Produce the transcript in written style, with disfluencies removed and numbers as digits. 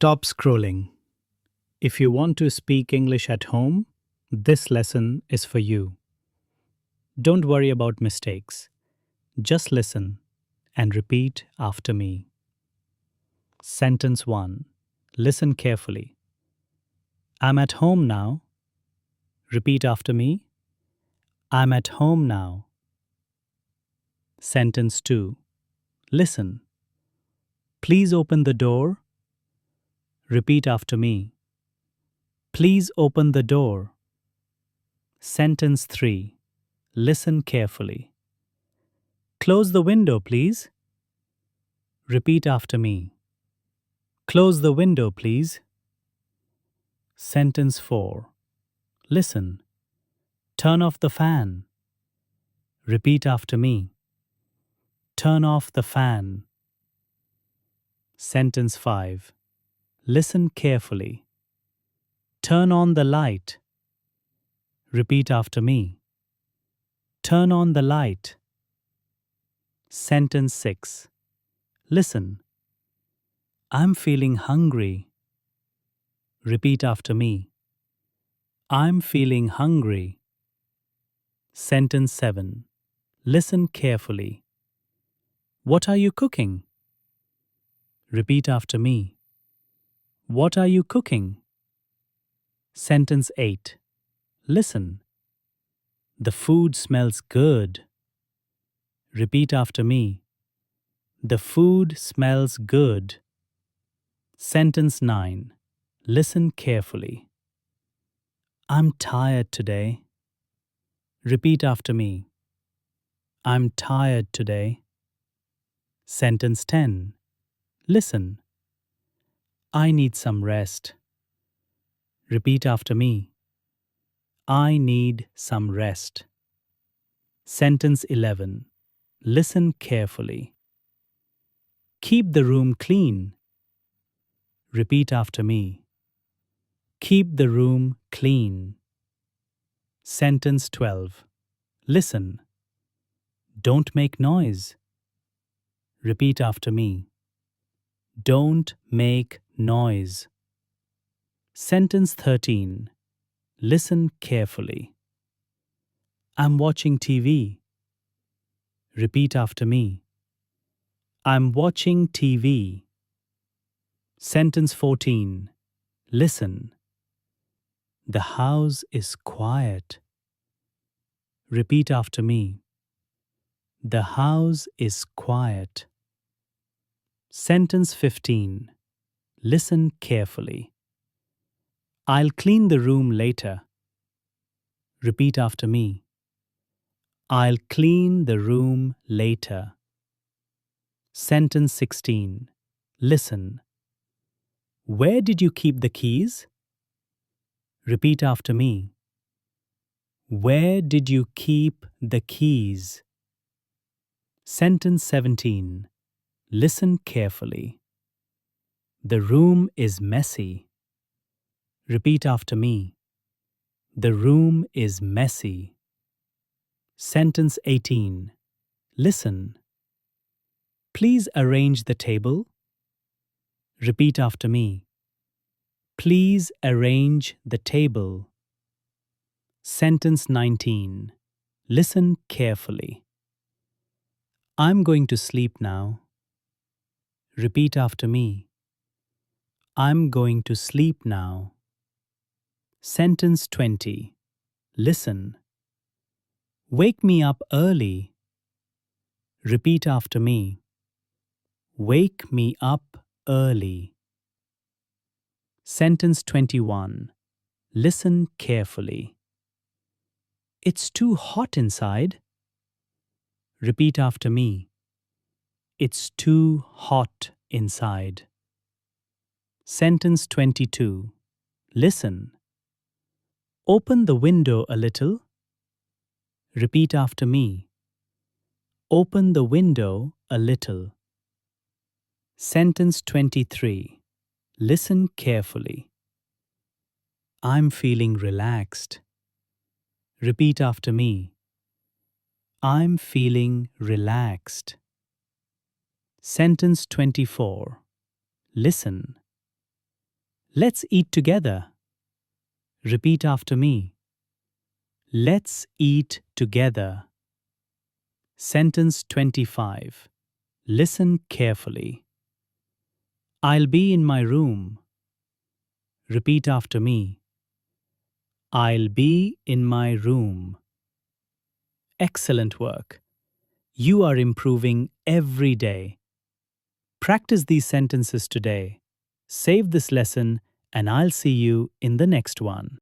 Stop scrolling. If you want to speak English at home, this lesson is for you. Don't worry about mistakes. Just listen and repeat after me. Sentence 1. Listen carefully. I'm at home now. Repeat after me. I'm at home now. Sentence 2. Listen. Please open the door. Repeat after me. Please open the door. Sentence 3. Listen carefully. Close the window, please. Repeat after me. Close the window, please. Sentence 4. Listen. Turn off the fan. Repeat after me. Turn off the fan. Sentence 5. Listen carefully. Turn on the light. Repeat after me. Turn on the light. Sentence 6. Listen. I'm feeling hungry. Repeat after me. I'm feeling hungry. Sentence 7. Listen carefully. What are you cooking? Repeat after me. What are you cooking? Sentence 8. Listen. The food smells good. Repeat after me. The food smells good. Sentence 9. Listen carefully. I'm tired today. Repeat after me. I'm tired today. Sentence 10. Listen. I need some rest. Repeat after me. I need some rest. Sentence 11. Listen carefully. Keep the room clean. Repeat after me. Keep the room clean. Sentence 12. Listen. Don't make noise. Repeat after me. Don't make noise. Sentence 13. Listen carefully. I'm watching TV. Repeat after me. I'm watching TV. Sentence 14. Listen. The house is quiet. Repeat after me. The house is quiet. Sentence 15. Listen carefully. I'll clean the room later. Repeat after me. I'll clean the room later. Sentence 16. Listen. Where did you keep the keys? Repeat after me. Where did you keep the keys? Sentence 17. Listen carefully. The room is messy. Repeat after me. The room is messy. Sentence 18. Listen. Please arrange the table. Repeat after me. Please arrange the table. Sentence 19. Listen carefully. I'm going to sleep now. Repeat after me. I'm going to sleep now. Sentence 20. Listen. Wake me up early. Repeat after me. Wake me up early. Sentence 21. Listen carefully. It's too hot inside. Repeat after me. It's too hot inside. Sentence 22. Listen. Open the window a little. Repeat after me. Open the window a little. Sentence 23. Listen carefully. I'm feeling relaxed. Repeat after me. I'm feeling relaxed. Sentence 24. Listen. Let's eat together. Repeat after me. Let's eat together. Sentence 25. Listen carefully. I'll be in my room. Repeat after me. I'll be in my room. Excellent work. You are improving every day. Practice these sentences today. Save this lesson, and I'll see you in the next one.